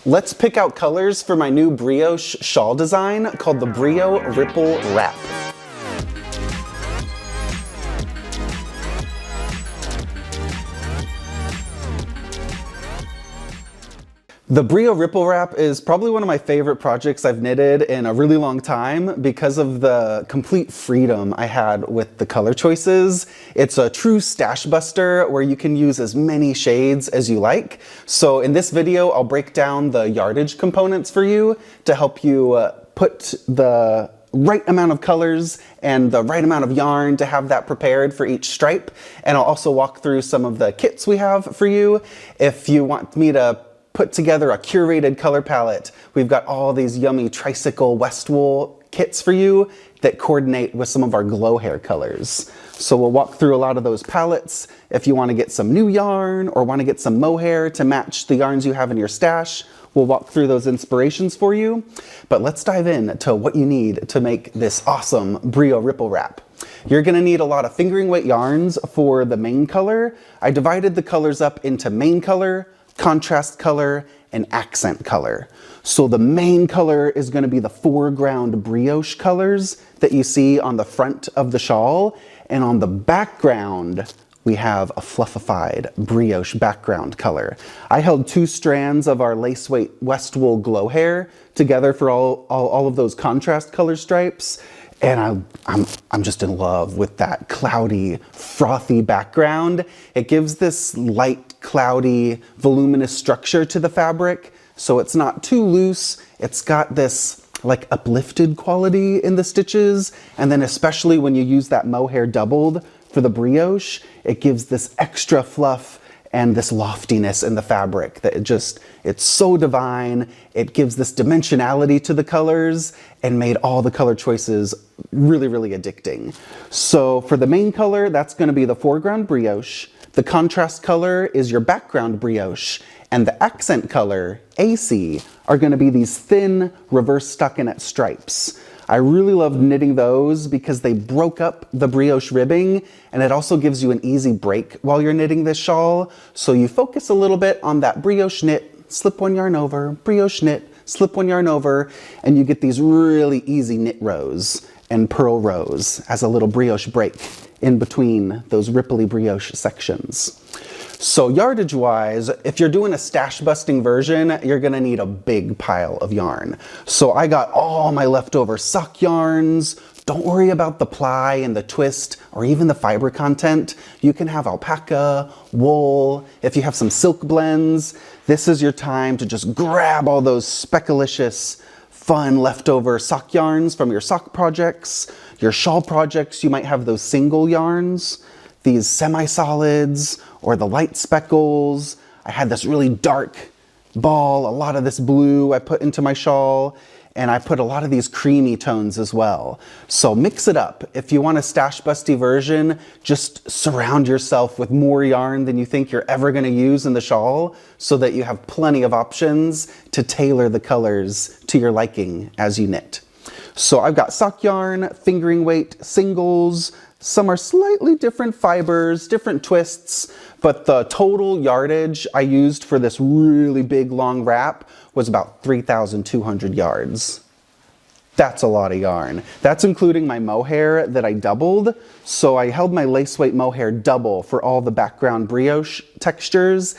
Let's pick out colors for my new brioche shawl design called the Brioripple Wrap. The Brioripple Wrap is probably one of my favorite projects I've knitted in a really long time because of the complete freedom I had with the color choices. It's a true stash buster where you can use as many shades as you like. So in this video, I'll break down the yardage components for you to help you put the right amount of colors and the right amount of yarn to have that prepared for each stripe. And I'll also walk through some of the kits we have for you. If you want me to put together a curated color palette, we've got all these yummy tricycle West wool kits for you that coordinate with some of our Glowhair colors. So we'll walk through a lot of those palettes. If you want to get some new yarn or want to get some mohair to match the yarns you have in your stash, we'll walk through those inspirations for you. But let's dive in to what you need to make this awesome Brioripple Wrap. You're going to need a lot of fingering weight yarns for the main color. I divided the colors up into main color, contrast color, and accent color. So the main color is going to be the foreground brioche colors that you see on the front of the shawl, and on the background we have a fluffified brioche background color. I held 2 strands of our lace weight West wool Glowhair together for all of those contrast color stripes, and I'm just in love with that cloudy, frothy background. It gives this light, cloudy, voluminous structure to the fabric, so it's not too loose. It's got this like uplifted quality in the stitches, and then especially when you use that mohair doubled for the brioche, it gives this extra fluff and this loftiness in the fabric that it's so divine. It gives this dimensionality to the colors and made all the color choices really, really addicting. So for the main color, that's going to be the foreground brioche. The contrast color is your background brioche, and the accent color, AC, are going to be these thin reverse stockinette stripes. I really loved knitting those because they broke up the brioche ribbing, and it also gives you an easy break while you're knitting this shawl. So you focus a little bit on that brioche knit, slip 1 yarn over, brioche knit, slip 1 yarn over, and you get these really easy knit rows and purl rows as a little brioche break in between those ripply brioche sections. So yardage wise, if you're doing a stash busting version, you're gonna need a big pile of yarn. So I got all my leftover sock yarns. Don't worry about the ply and the twist or even the fiber content. You can have alpaca, wool. If you have some silk blends, this is your time to just grab all those speckalicious, fun leftover sock yarns from your sock projects. Your shawl projects, you might have those single yarns, these semi-solids, or the light speckles. I had this really dark ball, a lot of this blue I put into my shawl, and I put a lot of these creamy tones as well. So mix it up. If you want a stash busty version, just surround yourself with more yarn than you think you're ever gonna use in the shawl so that you have plenty of options to tailor the colors to your liking as you knit. So I've got sock yarn, fingering weight, singles. Some are slightly different fibers, different twists, but the total yardage I used for this really big long wrap was about 3,200 yards. That's a lot of yarn. That's including my mohair that I doubled. So I held my lace weight mohair double for all the background brioche textures.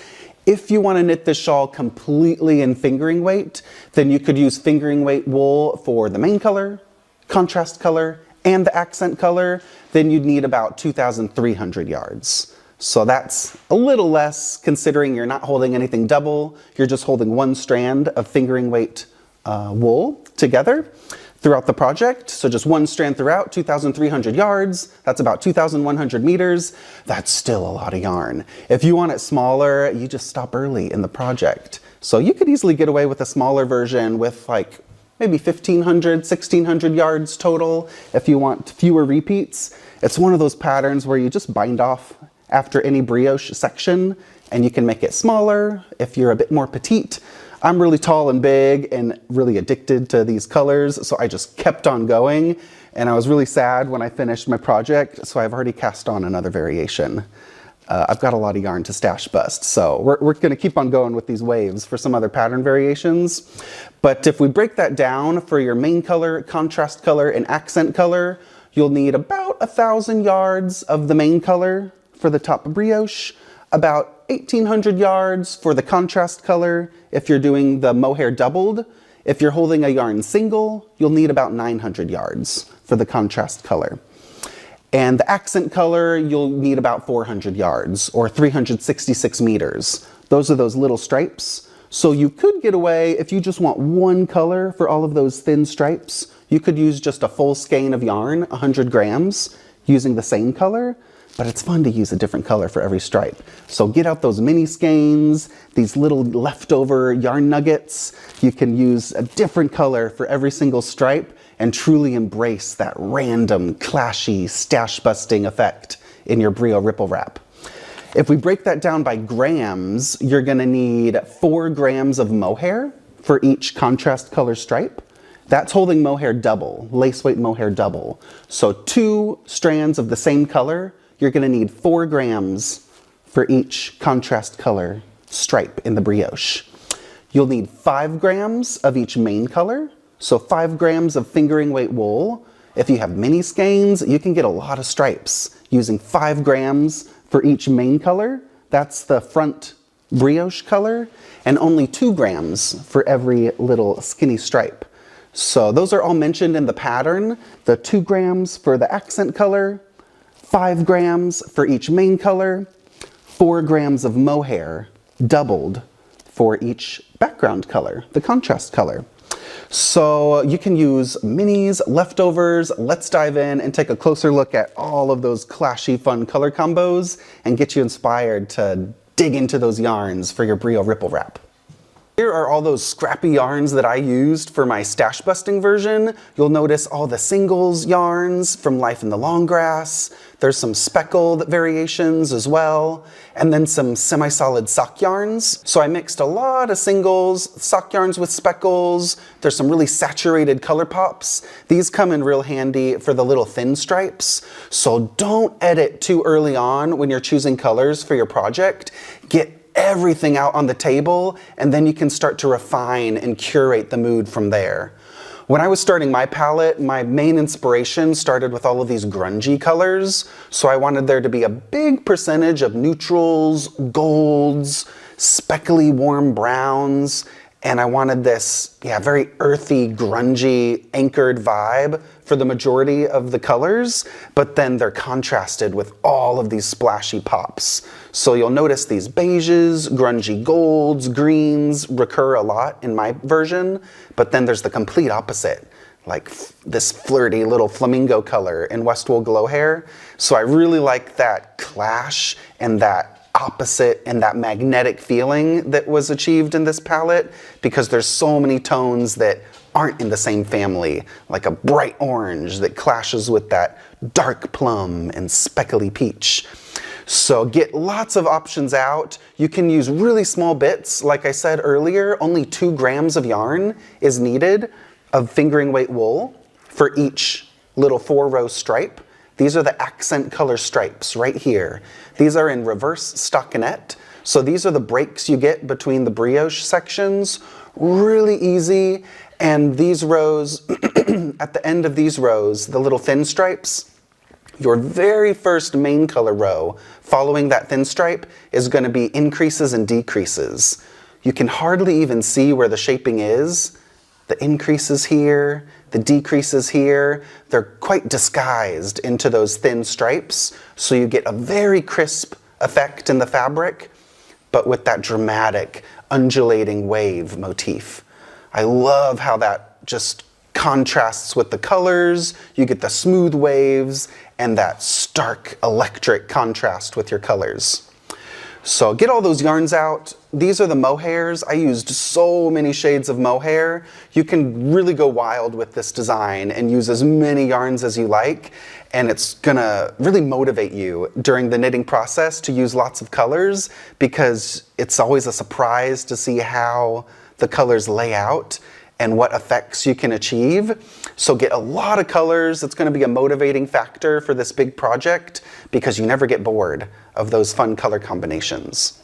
If you want to knit this shawl completely in fingering weight, then you could use fingering weight wool for the main color, contrast color, and the accent color. Then you'd need about 2,300 yards. So that's a little less considering you're not holding anything double. You're just holding 1 strand of fingering weight wool together throughout the project. So just 1 strand throughout, 2,300 yards. That's about 2,100 meters. That's still a lot of yarn. If you want it smaller, you just stop early in the project. So you could easily get away with a smaller version with like maybe 1,500, 1,600 yards total if you want fewer repeats. It's one of those patterns where you just bind off after any brioche section and you can make it smaller if you're a bit more petite. I'm really tall and big and really addicted to these colors, so I just kept on going, and I was really sad when I finished my project, so I've already cast on another variation. I've got a lot of yarn to stash bust, so we're going to keep on going with these waves for some other pattern variations. But if we break that down for your main color, contrast color, and accent color, you'll need about 1,000 yards of the main color for the top brioche, about 1,800 yards for the contrast color if you're doing the mohair doubled. If you're holding a yarn single, you'll need about 900 yards for the contrast color. And the accent color, you'll need about 400 yards or 366 meters. Those are those little stripes. So you could get away, if you just want one color for all of those thin stripes, you could use just a full skein of yarn, 100 grams, using the same color, but it's fun to use a different color for every stripe. So get out those mini skeins, these little leftover yarn nuggets. You can use a different color for every single stripe and truly embrace that random, clashy, stash-busting effect in your Brioripple Wrap. If we break that down by grams, you're gonna need 4 grams of mohair for each contrast color stripe. That's holding mohair double, lace weight mohair double. So 2 strands of the same color, you're gonna need 4 grams for each contrast color stripe in the brioche. You'll need 5 grams of each main color. So 5 grams of fingering weight wool. If you have mini skeins, you can get a lot of stripes using 5 grams for each main color. That's the front brioche color, and only 2 grams for every little skinny stripe. So those are all mentioned in the pattern. The 2 grams for the accent color, 5 grams for each main color, 4 grams of mohair doubled for each background color, the contrast color. So you can use minis, leftovers. Let's dive in and take a closer look at all of those clashy, fun color combos and get you inspired to dig into those yarns for your Brioripple Wrap. Here are all those scrappy yarns that I used for my stash busting version. You'll notice all the singles yarns from Life in the Long Grass. There's some speckled variations as well, and then some semi-solid sock yarns. So I mixed a lot of singles, sock yarns with speckles. There's some really saturated color pops. These come in real handy for the little thin stripes. So don't edit too early on when you're choosing colors for your project. Get everything out on the table, and then you can start to refine and curate the mood from there. When I was starting my palette, my main inspiration started with all of these grungy colors, so I wanted there to be a big percentage of neutrals, golds, speckly warm browns, and I wanted this, very earthy, grungy, anchored vibe for the majority of the colors, but then they're contrasted with all of these splashy pops. So you'll notice these beiges, grungy golds, greens recur a lot in my version, but then there's the complete opposite, like this flirty little flamingo color in Westwool Glowhair. So I really like that clash and that opposite and that magnetic feeling that was achieved in this palette, because there's so many tones that aren't in the same family, like a bright orange that clashes with that dark plum and speckly peach. So get lots of options out. You can use really small bits. Like I said earlier, only 2 grams of yarn is needed of fingering weight wool for each little 4-row stripe. These are the accent color stripes right here. These are in reverse stockinette. So these are the breaks you get between the brioche sections. Really easy. And these rows, at the end of these rows, the little thin stripes, your very first main color row following that thin stripe is going to be increases and decreases. You can hardly even see where the shaping is. The increases here, the decreases here, they're quite disguised into those thin stripes, so you get a very crisp effect in the fabric, but with that dramatic, undulating wave motif. I love how that just contrasts with the colors. You get the smooth waves and that stark electric contrast with your colors. So get all those yarns out. These are the mohairs. I used so many shades of mohair. You can really go wild with this design and use as many yarns as you like, and it's gonna really motivate you during the knitting process to use lots of colors, because it's always a surprise to see how the colors lay out and what effects you can achieve. So get a lot of colors. It's going to be a motivating factor for this big project because you never get bored of those fun color combinations.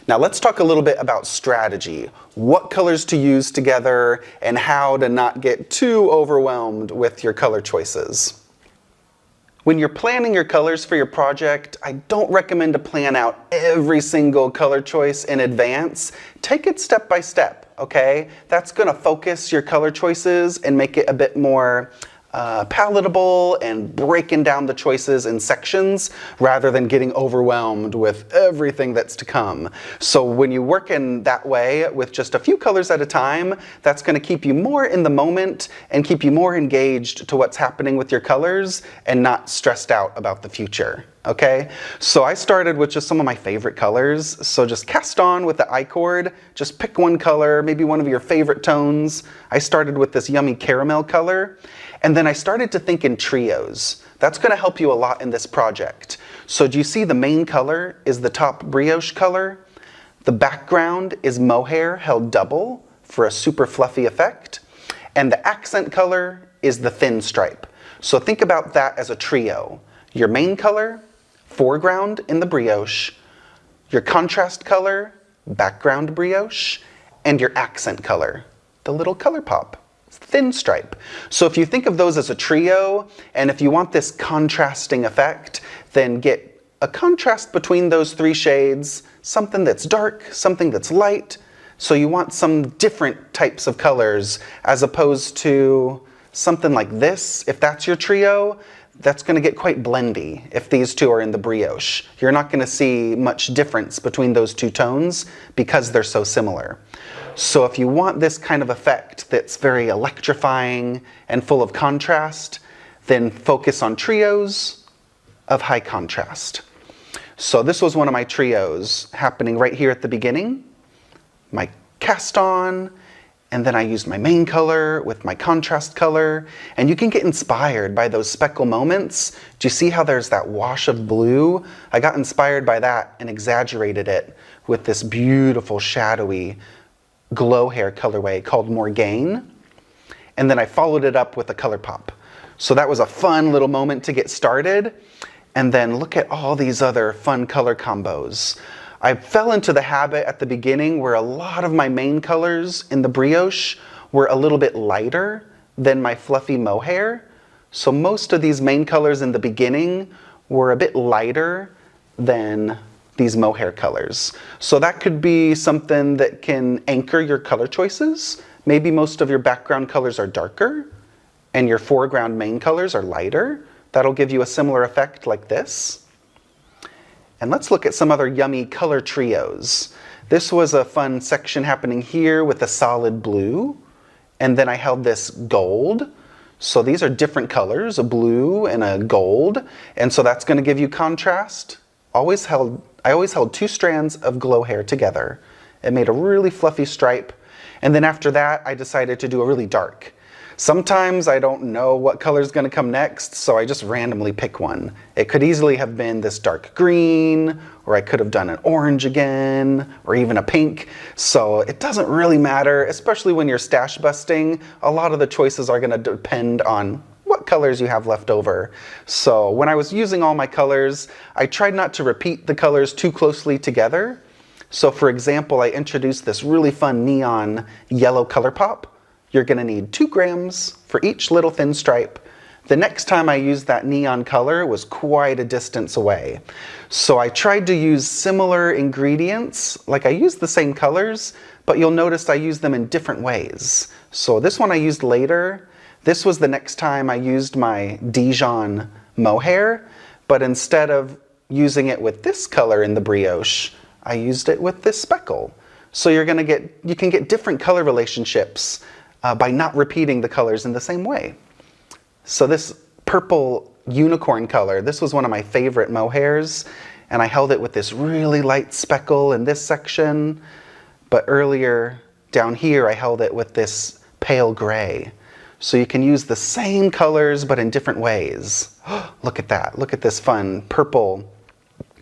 Now let's talk a little bit about strategy, what colors to use together, and how to not get too overwhelmed with your color choices. When you're planning your colors for your project, I don't recommend to plan out every single color choice in advance. Take it step by step, okay? That's gonna focus your color choices and make it a bit more palatable and breaking down the choices in sections rather than getting overwhelmed with everything that's to come. So when you work in that way with just a few colors at a time, that's going to keep you more in the moment and keep you more engaged to what's happening with your colors and not stressed out about the future. Okay, so I started with just some of my favorite colors. So just cast on with the I-cord, just pick one color, maybe one of your favorite tones. I started with this yummy caramel color, and then I started to think in trios. That's going to help you a lot in this project. So do you see the main color is the top brioche color? The background is mohair held double for a super fluffy effect. And the accent color is the thin stripe. So think about that as a trio. Your main color, foreground in the brioche, your contrast color, background brioche, and your accent color, the little color pop, thin stripe. So if you think of those as a trio, and if you want this contrasting effect, then get a contrast between those three shades, something that's dark, something that's light. So you want some different types of colors as opposed to something like this. If that's your trio, that's going to get quite blendy if these two are in the brioche. You're not going to see much difference between those two tones because they're so similar. So if you want this kind of effect that's very electrifying and full of contrast, then focus on trios of high contrast. So this was one of my trios happening right here at the beginning. My cast on, and then I used my main color with my contrast color, and you can get inspired by those speckle moments. Do you see how there's that wash of blue? I got inspired by that and exaggerated it with this beautiful shadowy Glowhair colorway called Morgaine, and then I followed it up with a color pop. So that was a fun little moment to get started, and then look at all these other fun color combos. I fell into the habit at the beginning where a lot of my main colors in the brioche were a little bit lighter than my fluffy mohair. So most of these main colors in the beginning were a bit lighter than these mohair colors. So that could be something that can anchor your color choices. Maybe most of your background colors are darker and your foreground main colors are lighter. That'll give you a similar effect like this. And let's look at some other yummy color trios. This was a fun section happening here with a solid blue, and then I held this gold. So these are different colors, a blue and a gold, and so that's going to give you contrast. I always held two strands of Glowhair together. It made a really fluffy stripe, and then after that I decided to do a really dark. Sometimes I don't know what color is going to come next, so I just randomly pick one. It could easily have been this dark green, or I could have done an orange again, or even a pink. So it doesn't really matter, especially when you're stash busting. A lot of the choices are going to depend on what colors you have left over. So when I was using all my colors, I tried not to repeat the colors too closely together. So for example, I introduced this really fun neon yellow color pop. You're going to need 2 grams for each little thin stripe. The next time I used that neon color was quite a distance away. So I tried to use similar ingredients, like I used the same colors, but you'll notice I used them in different ways. So this one I used later. This was the next time I used my Dijon mohair, but instead of using it with this color in the brioche, I used it with this speckle. So you can get different color relationships by not repeating the colors in the same way. So this purple unicorn color, this was one of my favorite mohairs, and I held it with this really light speckle in this section, but earlier down here I held it with this pale gray. So you can use the same colors but in different ways. Look at that, look at this fun purple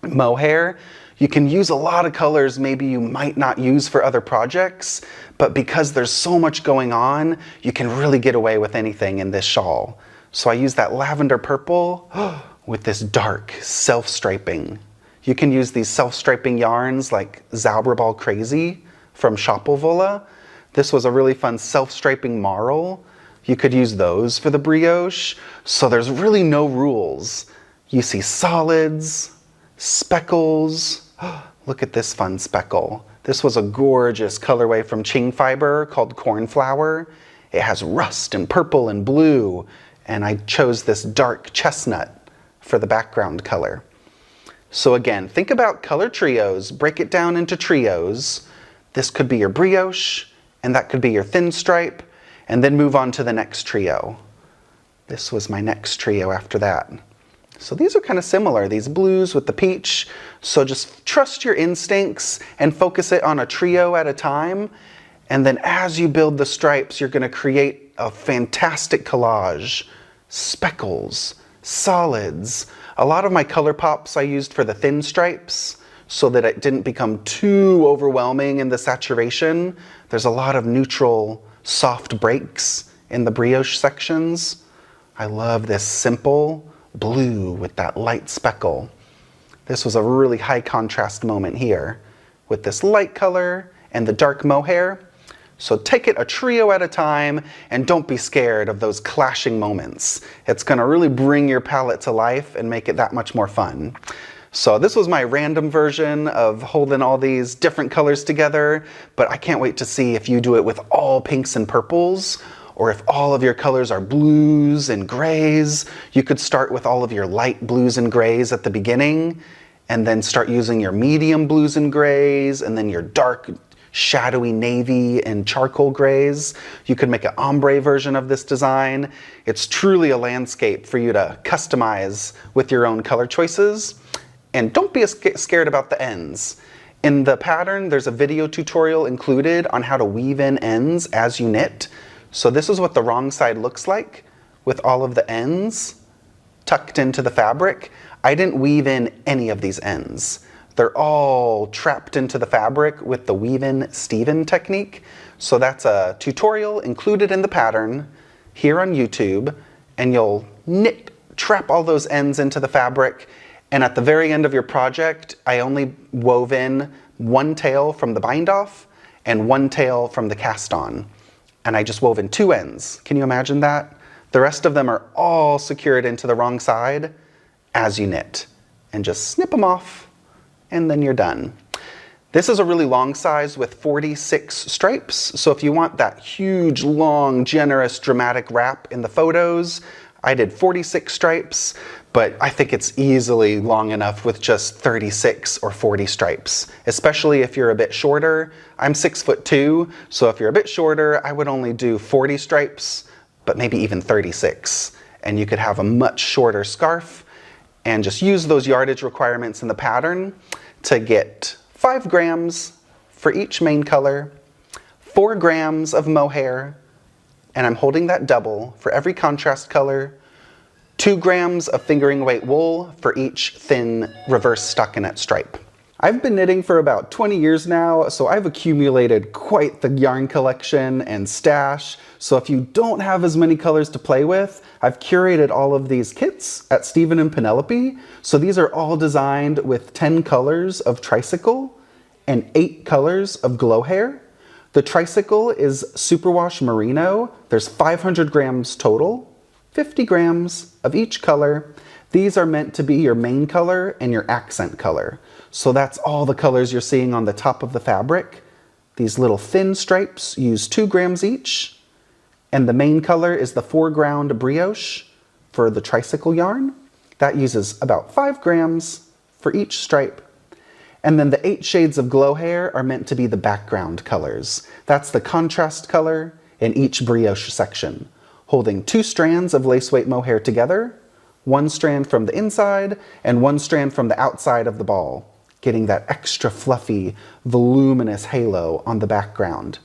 mohair. You can use a lot of colors maybe you might not use for other projects, but because there's so much going on, you can really get away with anything in this shawl. So I use that lavender purple with this dark self-striping. You can use these self-striping yarns like Zauberball Crazy from Schoppel Wolle. This was a really fun self-striping marl. You could use those for the brioche. So there's really no rules. You see solids, speckles. Look at this fun speckle. This was a gorgeous colorway from Qing Fibre called Cornflower. It has rust and purple and blue, and I chose this dark chestnut for the background color. So again, think about color trios, break it down into trios. This could be your brioche, and that could be your thin stripe, and then move on to the next trio. This was my next trio after that. So these are kind of similar, these blues with the peach. So just trust your instincts and focus it on a trio at a time. And then as you build the stripes, you're going to create a fantastic collage. Speckles, solids. A lot of my color pops I used for the thin stripes so that it didn't become too overwhelming in the saturation. There's a lot of neutral, soft breaks in the brioche sections. I love this simple blue with that light speckle. This was a really high contrast moment here with this light color and the dark mohair. So take it a trio at a time and don't be scared of those clashing moments. It's going to really bring your palette to life and make it that much more fun. So this was my random version of holding all these different colors together, but I can't wait to see if you do it with all pinks and purples, or if all of your colors are blues and grays. You could start with all of your light blues and grays at the beginning, and then start using your medium blues and grays, and then your dark, shadowy navy and charcoal grays. You could make an ombre version of this design. It's truly a landscape for you to customize with your own color choices. And don't be scared about the ends. In the pattern, there's a video tutorial included on how to weave in ends as you knit. So this is what the wrong side looks like with all of the ends tucked into the fabric. I didn't weave in any of these ends. They're all trapped into the fabric with the Weavin Stephen technique. So that's a tutorial included in the pattern here on YouTube, and you'll trap all those ends into the fabric. And at the very end of your project, I only wove in one tail from the bind off and one tail from the cast on. And I just wove in 2 ends. Can you imagine that? The rest of them are all secured into the wrong side as you knit. And just snip them off, and then you're done. This is a really long size with 46 stripes. So if you want that huge, long, generous, dramatic wrap in the photos, I did 46 stripes, but I think it's easily long enough with just 36 or 40 stripes, especially if you're a bit shorter. I'm 6'2", so if you're a bit shorter, I would only do 40 stripes, but maybe even 36. And you could have a much shorter scarf and just use those yardage requirements in the pattern to get 5 grams for each main color, 4 grams of mohair, and I'm holding that double for every contrast color, 2 grams of fingering weight wool for each thin reverse stockinette stripe. I've been knitting for about 20 years now, so I've accumulated quite the yarn collection and stash. So if you don't have as many colors to play with, I've curated all of these kits at Stephen Penelope. So these are all designed with 10 colors of tricycle and 8 colors of Glowhair. The tricycle is superwash merino. There's 500 grams total, 50 grams of each color. These are meant to be your main color and your accent color. So that's all the colors you're seeing on the top of the fabric. These little thin stripes use 2 grams each. And the main color is the 4-ground brioche for the tricycle yarn. That uses about 5 grams for each stripe. And then the 8 shades of Glowhair are meant to be the background colors. That's the contrast color in each brioche section, holding 2 strands of lace weight mohair together, 1 strand from the inside and 1 strand from the outside of the ball, getting that extra fluffy, voluminous halo on the background.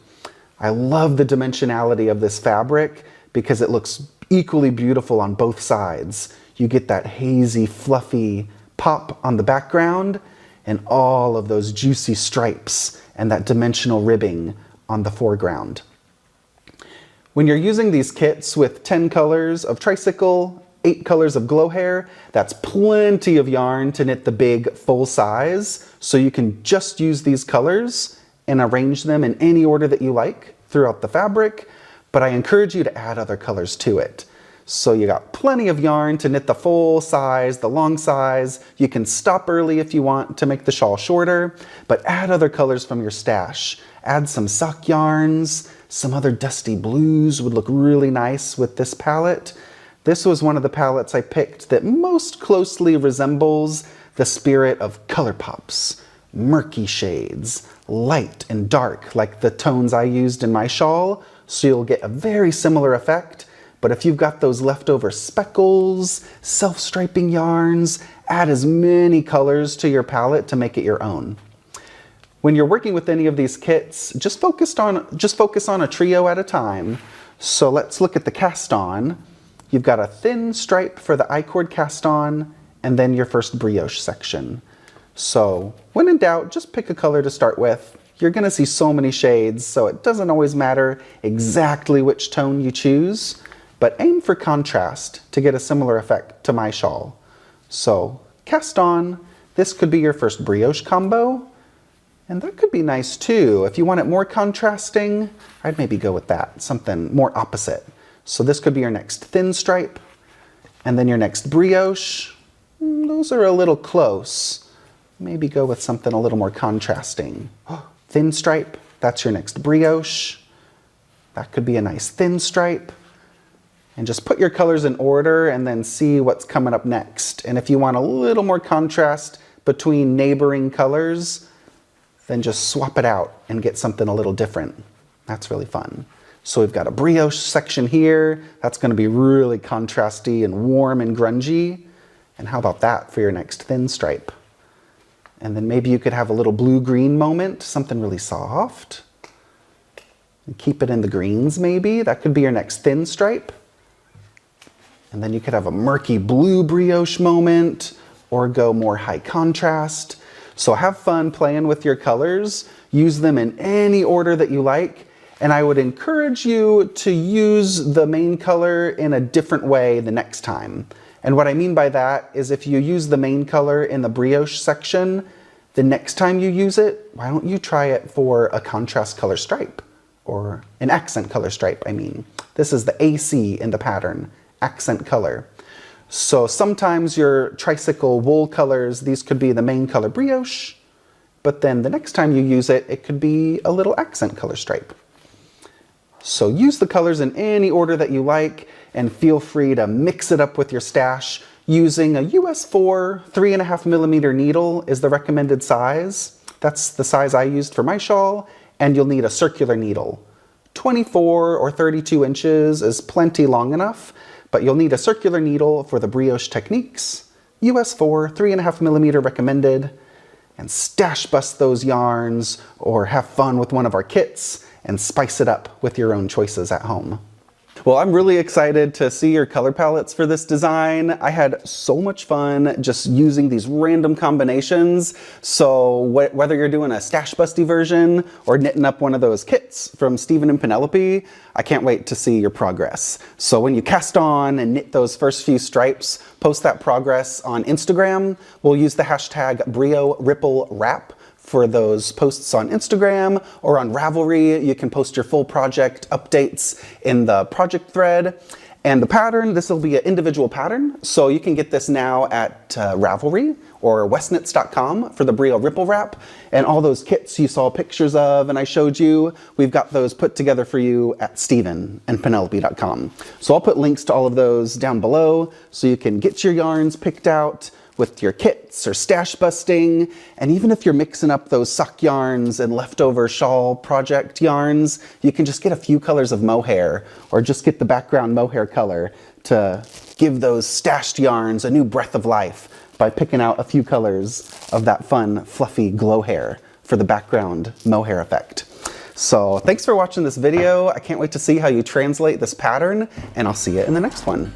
I love the dimensionality of this fabric because it looks equally beautiful on both sides. You get that hazy, fluffy pop on the background, and all of those juicy stripes and that dimensional ribbing on the foreground. When you're using these kits with 10 colors of tricycle, 8 colors of Glowhair, that's plenty of yarn to knit the big full size, so you can just use these colors and arrange them in any order that you like throughout the fabric, but I encourage you to add other colors to it. So you got plenty of yarn to knit the full size, the long size. You can stop early if you want to make the shawl shorter, but add other colors from your stash. Add some sock yarns, some other dusty blues would look really nice with this palette. This was one of the palettes I picked that most closely resembles the spirit of color pops, murky shades, light and dark like the tones I used in my shawl, so you'll get a very similar effect. But if you've got those leftover speckles, self-striping yarns, add as many colors to your palette to make it your own. When you're working with any of these kits, just focus on a trio at a time. So let's look at the cast on. You've got a thin stripe for the I-cord cast on, and then your first brioche section. So when in doubt, just pick a color to start with. You're gonna see so many shades, so it doesn't always matter exactly which tone you choose, but aim for contrast to get a similar effect to my shawl. So cast on, this could be your first brioche combo, and that could be nice too. If you want it more contrasting, I'd maybe go with that, something more opposite. So this could be your next thin stripe, and then your next brioche. Those are a little close. Maybe go with something a little more contrasting. Thin stripe, that's your next brioche. That could be a nice thin stripe. And just put your colors in order and then see what's coming up next. And if you want a little more contrast between neighboring colors, then just swap it out and get something a little different. That's really fun. So we've got a brioche section here. That's going to be really contrasty and warm and grungy. And how about that for your next thin stripe? And then maybe you could have a little blue-green moment, something really soft. And keep it in the greens maybe. That could be your next thin stripe. And then you could have a murky blue brioche moment or go more high contrast. So have fun playing with your colors. Use them in any order that you like. And I would encourage you to use the main color in a different way the next time. And what I mean by that is if you use the main color in the brioche section, the next time you use it, why don't you try it for a contrast color stripe? Or an accent color stripe, I mean. This is the AC in the pattern. Accent color. So sometimes your tricycle wool colors, these could be the main color brioche, but then the next time you use it, it could be a little accent color stripe. So use the colors in any order that you like and feel free to mix it up with your stash. Using a US 4 3.5mm needle is the recommended size. That's the size I used for my shawl, and you'll need a circular needle. 24 or 32 inches is plenty long enough, but you'll need a circular needle for the brioche techniques. US 4 3.5mm recommended, and stash bust those yarns or have fun with one of our kits and spice it up with your own choices at home. Well, I'm really excited to see your color palettes for this design. I had so much fun just using these random combinations. So whether you're doing a stash busty version or knitting up one of those kits from Stephen and Penelope, I can't wait to see your progress. So when you cast on and knit those first few stripes, post that progress on Instagram. We'll use the hashtag Brioripple Wrap for those posts on Instagram or on Ravelry. You can post your full project updates in the project thread. And the pattern, this will be an individual pattern, so you can get this now at Ravelry or Westknits.com for the Brioripple Wrap. And all those kits you saw pictures of and I showed you, we've got those put together for you at StephenandPenelope.com. So I'll put links to all of those down below so you can get your yarns picked out with your kits or stash busting. And even if you're mixing up those sock yarns and leftover shawl project yarns, you can just get a few colors of mohair or just get the background mohair color to give those stashed yarns a new breath of life by picking out a few colors of that fun, fluffy Glowhair for the background mohair effect. So thanks for watching this video. I can't wait to see how you translate this pattern, and I'll see you in the next one.